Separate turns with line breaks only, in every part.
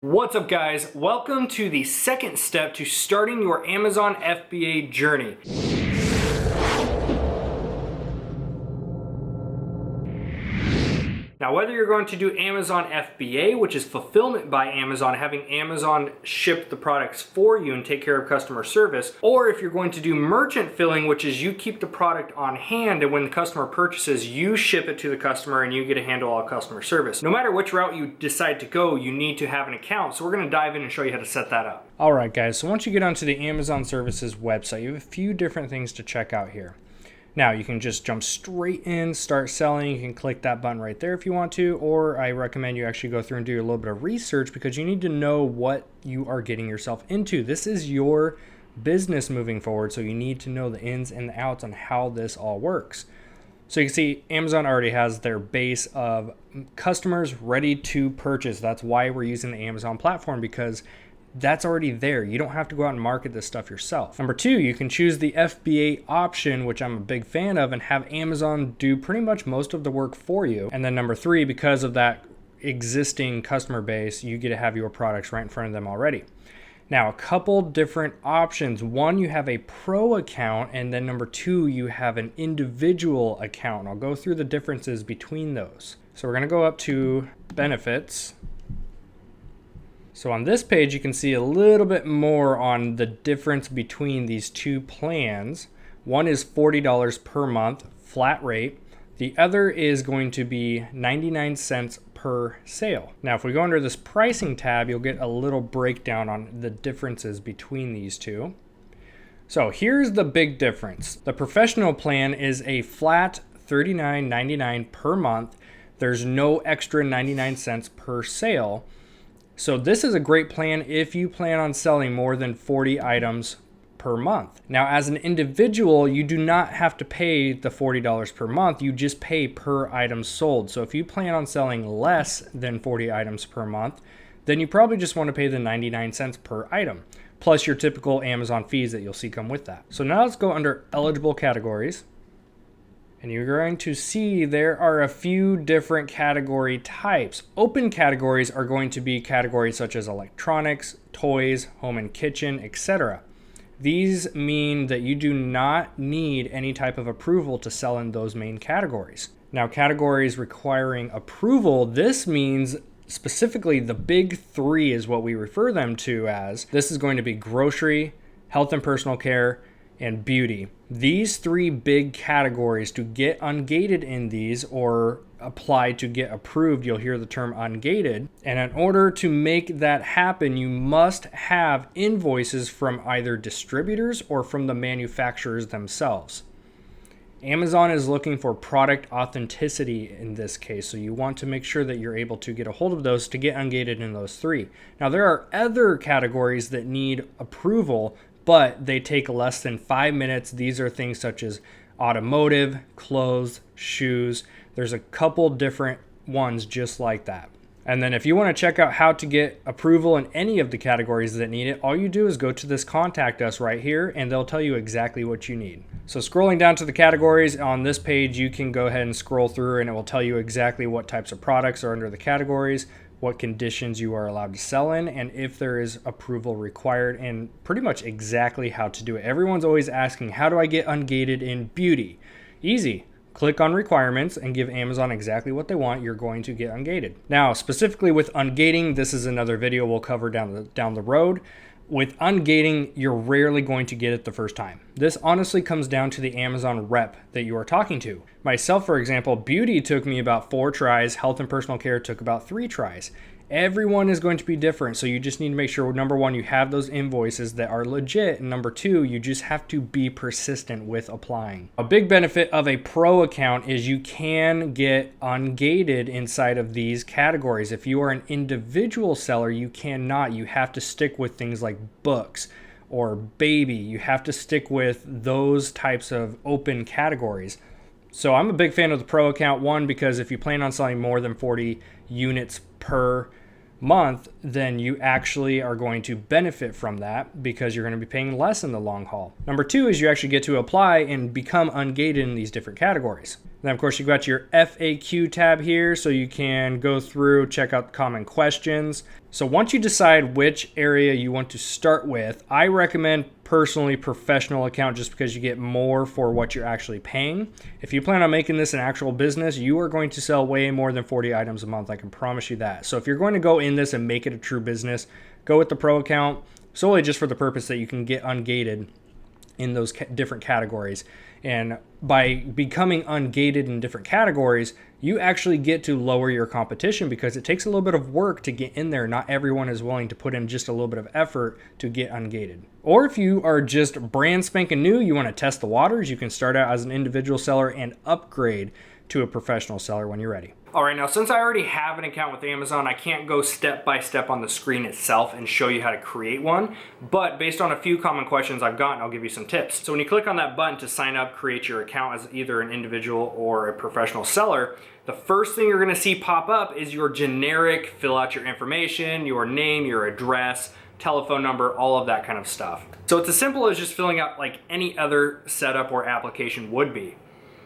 What's up, guys? Welcome to the second step to starting your Amazon FBA journey. Now, whether you're going to do Amazon FBA, which is fulfillment by Amazon, having Amazon ship the products for you and take care of customer service, or if you're going to do merchant filling, which is you keep the product on hand and when the customer purchases, you ship it to the customer and you get to handle all customer service. No matter which route you decide to go, you need to have an account. So we're going to dive in and show you how to set that up. All right, guys. So once you get onto the Amazon Services website, you have a few different things to check out here. Now, you can just jump straight in, start selling. You can click that button right there if you want to, or I recommend you actually go through and do a little bit of research because you need to know what you are getting yourself into. This is your business moving forward, so you need to know the ins and the outs on how this all works. So you can see Amazon already has their base of customers ready to purchase. That's why we're using the Amazon platform, because that's already there. You don't have to go out and market this stuff yourself. Number two, you can choose the FBA option, which I'm a big fan of, and have Amazon do pretty much most of the work for you. And then number three, because of that existing customer base, you get to have your products right in front of them already. Now, a couple different options. One, you have a pro account, and then number two, you have an individual account. I'll go through the differences between those. So we're gonna go up to benefits. So on this page, you can see a little bit more on the difference between these two plans. One is $40 per month, flat rate. The other is going to be 99 cents per sale. Now, if we go under this pricing tab, you'll get a little breakdown on the differences between these two. So here's the big difference. The professional plan is a flat $39.99 per month. There's no extra 99 cents per sale. So this is a great plan if you plan on selling more than 40 items per month. Now, as an individual, you do not have to pay the $40 per month. You just pay per item sold. So if you plan on selling less than 40 items per month, then you probably just want to pay the 99 cents per item, plus your typical Amazon fees that you'll see come with that. So now let's go under eligible categories. And you're going to see there are a few different category types. Open categories are going to be categories such as electronics, toys, home and kitchen, etc. These mean that you do not need any type of approval to sell in those main categories. Now, categories requiring approval, this means specifically the big three is what we refer them to as. This is going to be grocery, health and personal care, and beauty. These three big categories, to get ungated in these or apply to get approved, you'll hear the term ungated. And in order to make that happen, you must have invoices from either distributors or from the manufacturers themselves. Amazon is looking for product authenticity in this case, so you want to make sure that you're able to get a hold of those to get ungated in those three. Now, there are other categories that need approval, but they take less than 5 minutes. These are things such as automotive, clothes, shoes. There's a couple different ones just like that. And then if you want to check out how to get approval in any of the categories that need it, all you do is go to this contact us right here and they'll tell you exactly what you need. So scrolling down to the categories on this page, you can go ahead and scroll through and it will tell you exactly what types of products are under the categories, what conditions you are allowed to sell in, and if there is approval required, and pretty much exactly how to do it. Everyone's always asking, how do I get ungated in beauty? Easy. Click on requirements and give Amazon exactly what they want. You're going to get ungated. Now, specifically with ungating, this is another video we'll cover down the road. With ungating, you're rarely going to get it the first time. This honestly comes down to the Amazon rep that you are talking to. Myself, for example, beauty took me about 4 tries. Health and personal care took about 3 tries. Everyone is going to be different, so you just need to make sure, number one, you have those invoices that are legit, and number two, you just have to be persistent with applying. A big benefit of a pro account is you can get ungated inside of these categories. If you are an individual seller, you cannot. You have to stick with things like books or baby. You have to stick with those types of open categories. So I'm a big fan of the pro account, one, because if you plan on selling more than 40 units per month, then you actually are going to benefit from that because you're going to be paying less in the long haul. Number two is you actually get to apply and become ungated in these different categories. Then, of course, you've got your FAQ tab here, so you can go through, check out common questions. So once you decide which area you want to start with, I recommend personally professional account just because you get more for what you're actually paying. If you plan on making this an actual business, you are going to sell way more than 40 items a month. I can promise you that. So if you're going to go in this and make it a true business, go with the pro account solely just for the purpose that you can get ungated in those different categories. And by becoming ungated in different categories, you actually get to lower your competition because it takes a little bit of work to get in there. Not everyone is willing to put in just a little bit of effort to get ungated. Or if you are just brand spanking new, you want to test the waters, you can start out as an individual seller and upgrade to a professional seller when you're ready. All right, now since I already have an account with Amazon, I can't go step by step on the screen itself and show you how to create one, but based on a few common questions I've gotten, I'll give you some tips. So when you click on that button to sign up, create your account as either an individual or a professional seller, the first thing you're gonna see pop up is your generic, fill out your information, your name, your address, telephone number, all of that kind of stuff. So it's as simple as just filling out like any other setup or application would be.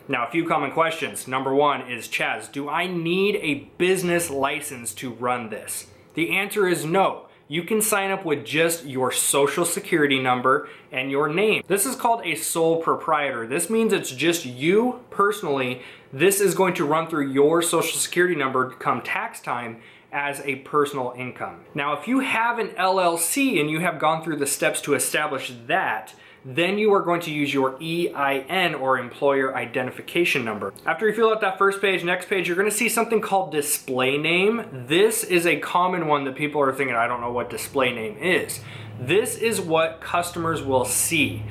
Now, a few common questions. Number one is, Chaz, do I need a business license to run this? The answer is no. You can sign up with just your social security number and your name. This is called a sole proprietor. This means it's just you personally. This is going to run through your social security number come tax time as a personal income. Now, if you have an LLC and you have gone through the steps to establish that, then you are going to use your EIN or employer identification number. After you fill out that first page, next page, you're gonna see something called display name. This is a common one that people are thinking, I don't know what display name is. This is what customers will see.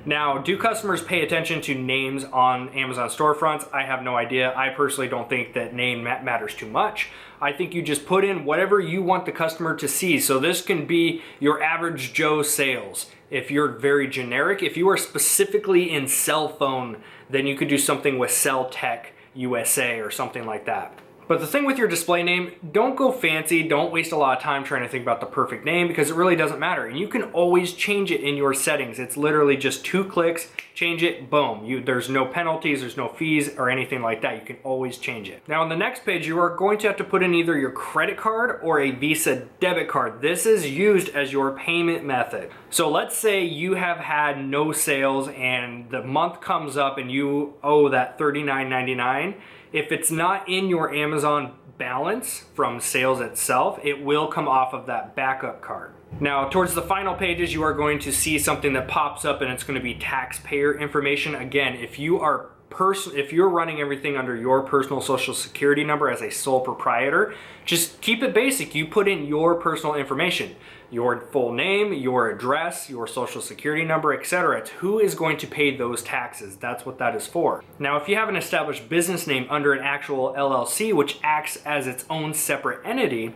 Now, do customers pay attention to names on Amazon storefronts? I have no idea. I personally don't think that name matters too much. I think you just put in whatever you want the customer to see. So this can be your average Joe sales. If you're very generic, if you are specifically in cell phone, then you could do something with Cell Tech USA or something like that. But the thing with your display name, don't go fancy, don't waste a lot of time trying to think about the perfect name because it really doesn't matter. And you can always change it in your settings. It's literally just 2 clicks, change it, boom. There's no penalties, there's no fees or anything like that. You can always change it. Now on the next page, you are going to have to put in either your credit card or a Visa debit card. This is used as your payment method. So let's say you have had no sales and the month comes up and you owe that $39.99. If it's not in your Amazon balance from sales itself, it will come off of that backup card. Now, towards the final pages, you are going to see something that pops up and it's going to be taxpayer information. Again, if you're running everything under your personal social security number as a sole proprietor, just keep it basic. You put in your personal information, your full name, your address, your social security number, etc. It's who is going to pay those taxes. That's what that is for. Now, if you have an established business name under an actual LLC, which acts as its own separate entity,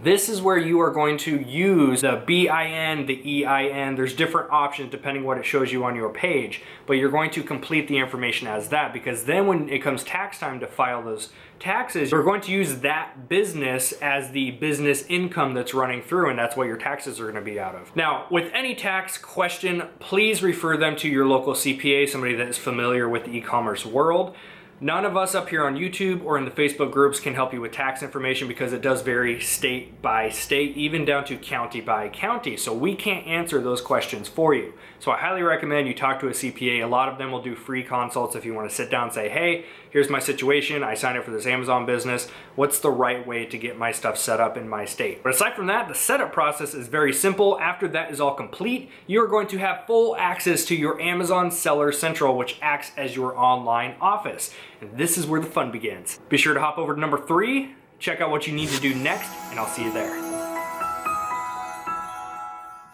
this is where you are going to use the BIN, the EIN. There's different options depending what it shows you on your page, but you're going to complete the information as that because then when it comes tax time to file those taxes, you're going to use that business as the business income that's running through, and that's what your taxes are going to be out of. Now, with any tax question, please refer them to your local CPA, somebody that is familiar with the e-commerce world. None of us up here on YouTube or in the Facebook groups can help you with tax information because it does vary state by state, even down to county by county. So we can't answer those questions for you. So I highly recommend you talk to a CPA. A lot of them will do free consults if you want to sit down and say, hey, here's my situation. I signed up for this Amazon business. What's the right way to get my stuff set up in my state? But aside from that, the setup process is very simple. After that is all complete, you're going to have full access to your Amazon Seller Central, which acts as your online office. And this is where the fun begins. Be sure to hop over to number 3, check out what you need to do next, and I'll see you there.